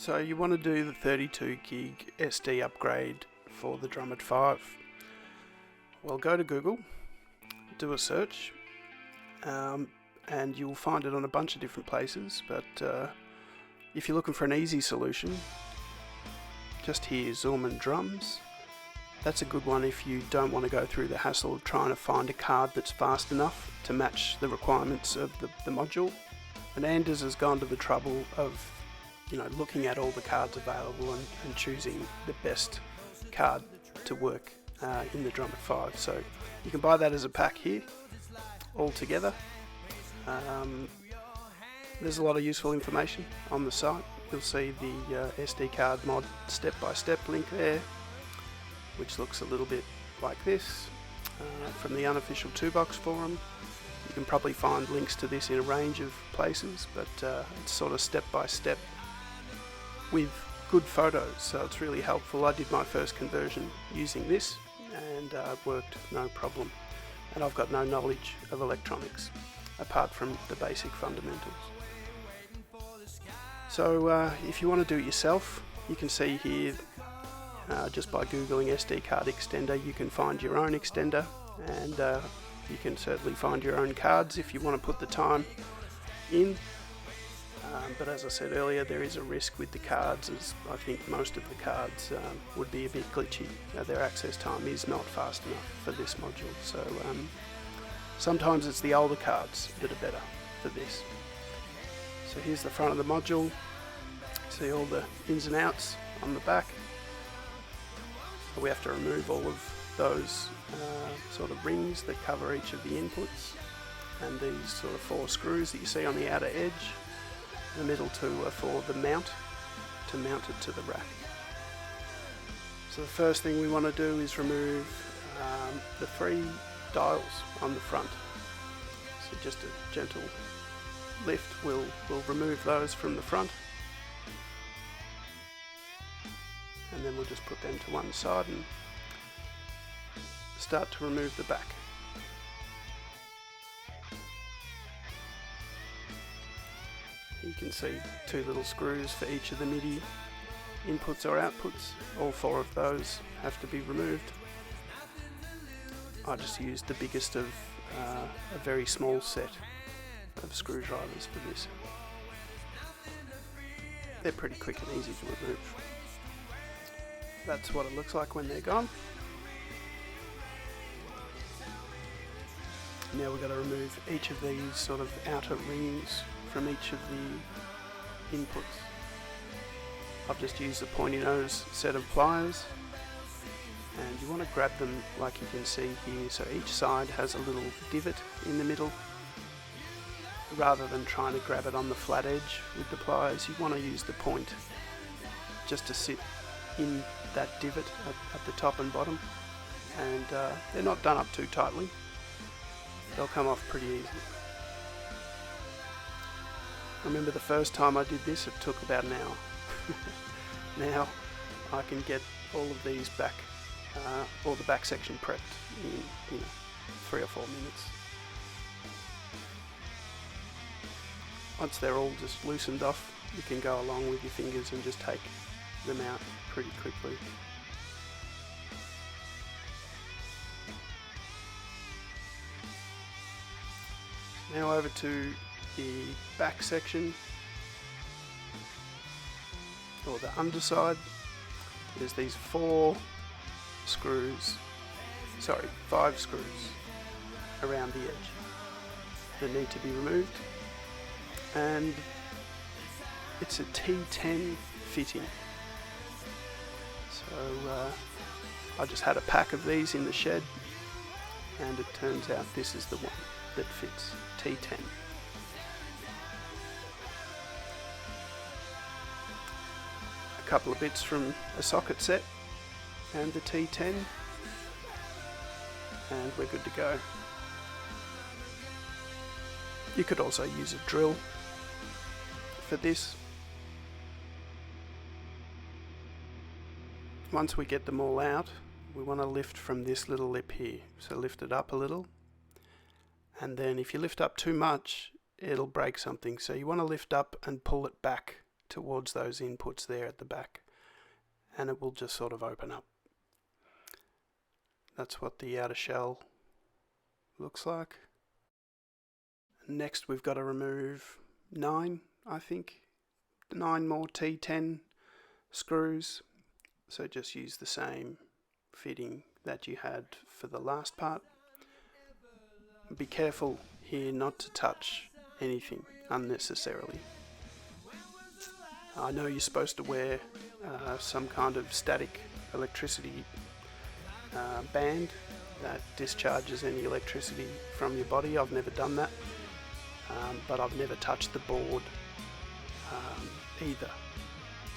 So you want to do the 32 gig SD upgrade for the Drumit 5. Well, go to Google, do a search, and you'll find it on a bunch of different places, but if you're looking for an easy solution, just here, Zoom and Drums. That's a good one if you don't want to go through the hassle of trying to find a card that's fast enough to match the requirements of the module. And Anders has gone to the trouble of looking at all the cards available and choosing the best card to work in the Drumit 5. So you can buy that as a pack here, all together. There's a lot of useful information on the site. You'll see the SD card mod step-by-step link there, which looks a little bit like this from the unofficial 2-box forum. You can probably find links to this in a range of places, but it's sort of step-by-step with good photos, so it's really helpful. I did my first conversion using this and worked no problem, and I've got no knowledge of electronics apart from the basic fundamentals. So if you want to do it yourself, you can see here just by googling SD card extender you can find your own extender, and you can certainly find your own cards if you want to put the time in. But as I said earlier, there is a risk with the cards, as I think most of the cards would be a bit glitchy. Their access time is not fast enough for this module, so sometimes it's the older cards that are better for this. So here's the front of the module. See all the ins and outs on the back. We have to remove all of those sort of rings that cover each of the inputs, and these sort of 4 screws that you see on the outer edge. The middle 2 are for the mount, to mount it to the rack. So the first thing we want to do is remove the 3 dials on the front. So just a gentle lift will remove those from the front, and then we'll just put them to one side and start to remove the back. You can see 2 little screws for each of the MIDI inputs or outputs. All 4 of those have to be removed. I just used the biggest of a very small set of screwdrivers for this. They're pretty quick and easy to remove. That's what it looks like when they're gone. Now we've got to remove each of these sort of outer rings from each of the inputs. I've just used a pointy nose set of pliers, and you want to grab them like you can see here, so each side has a little divot in the middle. Rather than trying to grab it on the flat edge with the pliers, you want to use the point just to sit in that divot at the top and bottom, and they're not done up too tightly. They'll come off pretty easy. I remember the first time I did this, it took about an hour. Now I can get all of these back, all the back section prepped in 3 or 4 minutes. Once they're all just loosened off, you can go along with your fingers and just take them out pretty quickly. Now over to the back section, or the underside. There's these 5 screws around the edge that need to be removed, and it's a T10 fitting. So I just had a pack of these in the shed, and it turns out this is the one that fits, T10. A couple of bits from a socket set and the T10, and we're good to go. You could also use a drill for this. Once we get them all out, we want to lift from this little lip here. So lift it up a little, and then if you lift up too much, it'll break something. So you want to lift up and pull it back towards those inputs there at the back, and it will just sort of open up. That's what the outer shell looks like. Next we've got to remove 9 more T10 screws. So just use the same fitting that you had for the last part. Be careful here not to touch anything unnecessarily. I know you're supposed to wear some kind of static electricity band that discharges any electricity from your body. I've never done that, but I've never touched the board either.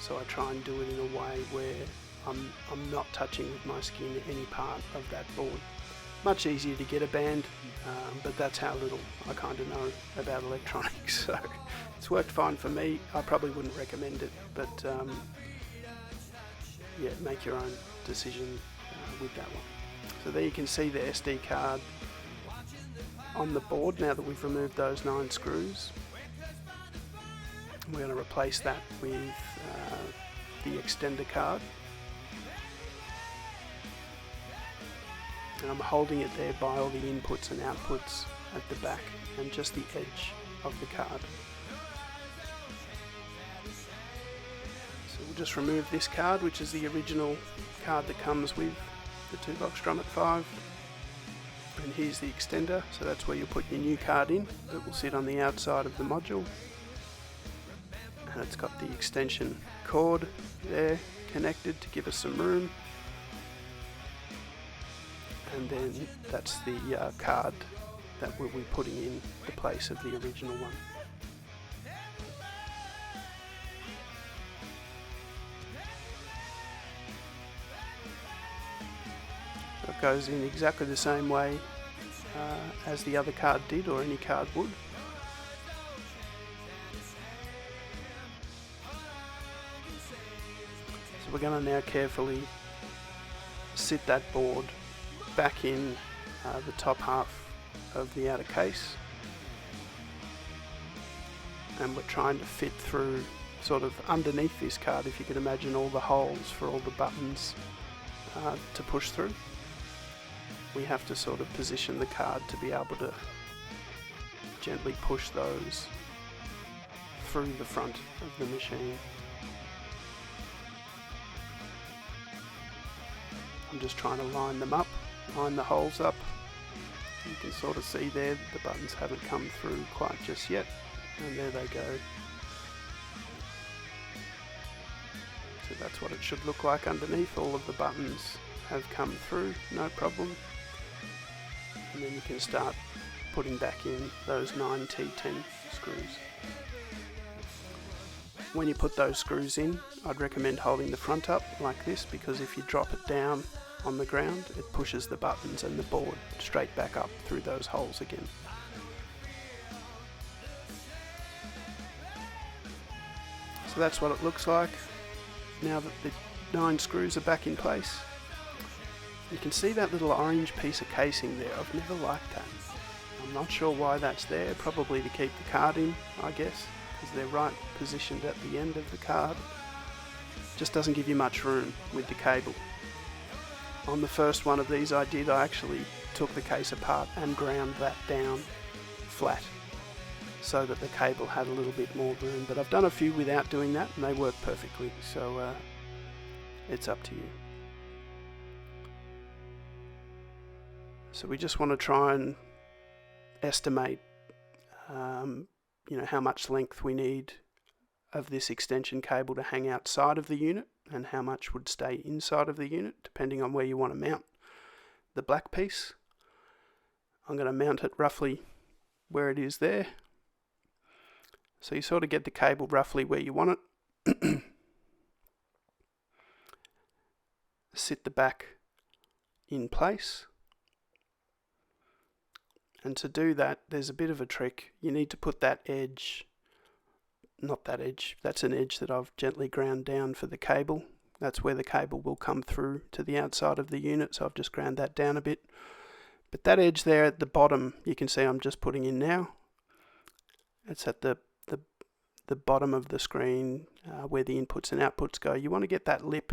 So I try and do it in a way where I'm not touching with my skin any part of that board. Much easier to get a band, but that's how little I kind of know about electronics. So it's worked fine for me. I probably wouldn't recommend it, but yeah, make your own decision with that one. So there you can see the SD card on the board now that we've removed those 9 screws. We're going to replace that with the extender card. And I'm holding it there by all the inputs and outputs at the back and just the edge of the card. So we'll just remove this card, which is the original card that comes with the 2-box Drumit 5. And here's the extender, so that's where you'll put your new card in. It will sit on the outside of the module. And it's got the extension cord there connected to give us some room. And then that's the card that we'll be putting in the place of the original one. So it goes in exactly the same way as the other card did, or any card would. So we're going to now carefully sit that board back in the top half of the outer case, and we're trying to fit through sort of underneath this card, if you can imagine all the holes for all the buttons to push through. We have to sort of position the card to be able to gently push those through the front of the machine. I'm just trying to line them up, line the holes up. You can sort of see there the buttons haven't come through quite just yet, and there they go. So that's what it should look like underneath. All of the buttons have come through, no problem. And then you can start putting back in those 9 T10 screws. When you put those screws in, I'd recommend holding the front up like this, because if you drop it down on the ground, it pushes the buttons and the board straight back up through those holes again. So that's what it looks like now that the 9 screws are back in place. You can see that little orange piece of casing there. I've never liked that. I'm not sure why that's there, probably to keep the card in, I guess, because they're right positioned at the end of the card. Just doesn't give you much room with the cable. On the first one of these I actually took the case apart and ground that down flat so that the cable had a little bit more room, but I've done a few without doing that and they work perfectly, so it's up to you. So we just want to try and estimate how much length we need of this extension cable to hang outside of the unit, and how much would stay inside of the unit, depending on where you want to mount the black piece. I'm going to mount it roughly where it is there. So you sort of get the cable roughly where you want it. Sit the back in place. And to do that, there's a bit of a trick. You need to put that edge, not that edge, that's an edge that I've gently ground down for the cable. That's where the cable will come through to the outside of the unit, so I've just ground that down a bit. But that edge there at the bottom, you can see I'm just putting in now. It's at the the bottom of the screen where the inputs and outputs go, you want to get that lip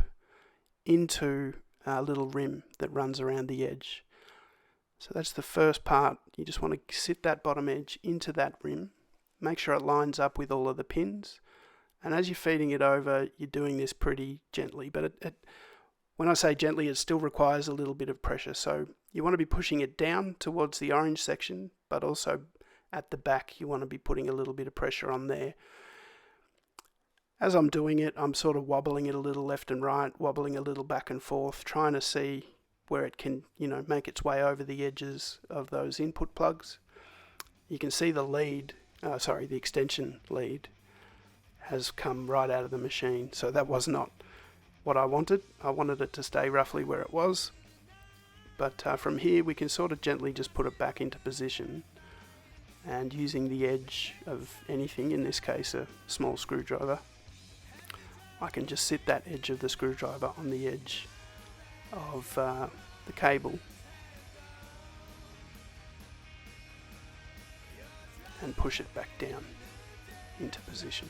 into a little rim that runs around the edge. So that's the first part. You just want to sit that bottom edge into that rim, make sure it lines up with all of the pins, and as you're feeding it over, you're doing this pretty gently, but when I say gently, it still requires a little bit of pressure. So you want to be pushing it down towards the orange section, but also at the back you want to be putting a little bit of pressure on there. As I'm doing it, I'm sort of wobbling it a little left and right, wobbling a little back and forth, trying to see where it can, make its way over the edges of those input plugs. You can see the the extension lead has come right out of the machine, so that was not what I wanted. I wanted it to stay roughly where it was, but from here we can sort of gently just put it back into position, and using the edge of anything, in this case a small screwdriver, I can just sit that edge of the screwdriver on the edge of the cable and push it back down into position.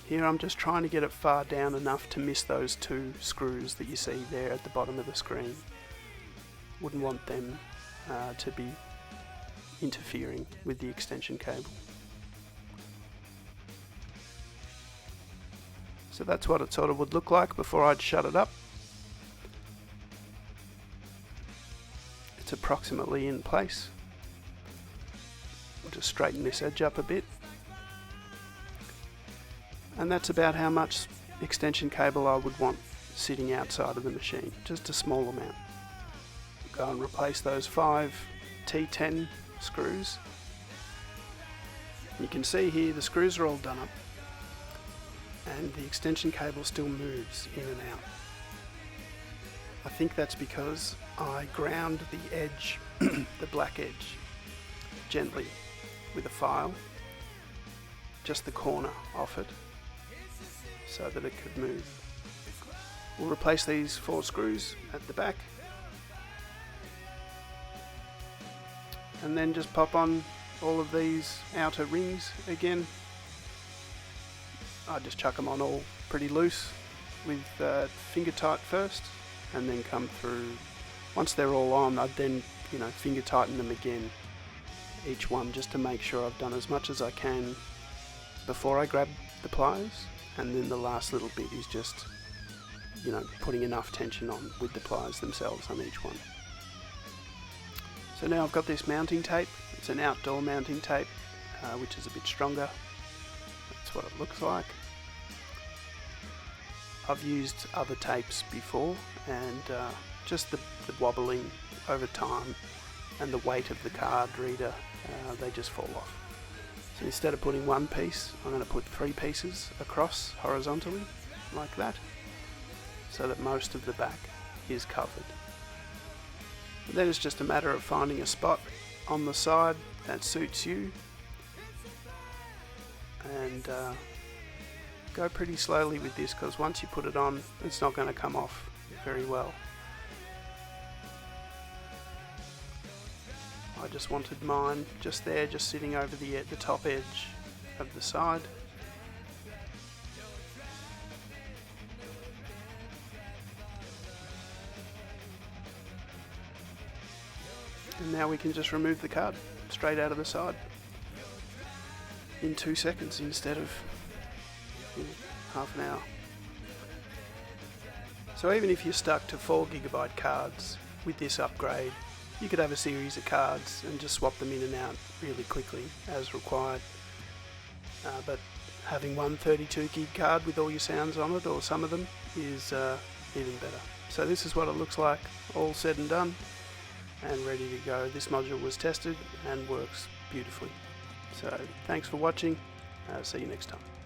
Here I'm just trying to get it far down enough to miss those two screws that you see there at the bottom of the screen. Wouldn't want them to be interfering with the extension cable. So that's what it sort of would look like before I'd shut it up. It's approximately in place. I'll just straighten this edge up a bit. And that's about how much extension cable I would want sitting outside of the machine, just a small amount. Go and replace those 5 T10 screws. You can see here the screws are all done up, and the extension cable still moves in and out. I think that's because I ground the edge, the black edge, gently with a file, just the corner off it, so that it could move. We'll replace these 4 screws at the back, and then just pop on all of these outer rings again. I just chuck them on all pretty loose with finger tight first, and then come through. Once they're all on, I'd then finger tighten them again, each one, just to make sure I've done as much as I can before I grab the pliers. And then the last little bit is just putting enough tension on with the pliers themselves on each one. So now I've got this mounting tape. It's an outdoor mounting tape, which is a bit stronger. That's what it looks like. I've used other tapes before, and just the wobbling over time and the weight of the card reader, they just fall off. So instead of putting one piece, I'm going to put 3 pieces across horizontally, like that, so that most of the back is covered. And then it's just a matter of finding a spot on the side that suits you, and go pretty slowly with this, because once you put it on, it's not going to come off very well. I just wanted mine just there, just sitting over the top edge of the side. And now we can just remove the card straight out of the side in 2 seconds instead of half an hour. So even if you're stuck to 4GB cards with this upgrade, you could have a series of cards and just swap them in and out really quickly as required. But having one 32GB card with all your sounds on it, or some of them, is even better. So this is what it looks like, all said and done, and ready to go. This module was tested and works beautifully. So thanks for watching. See you next time.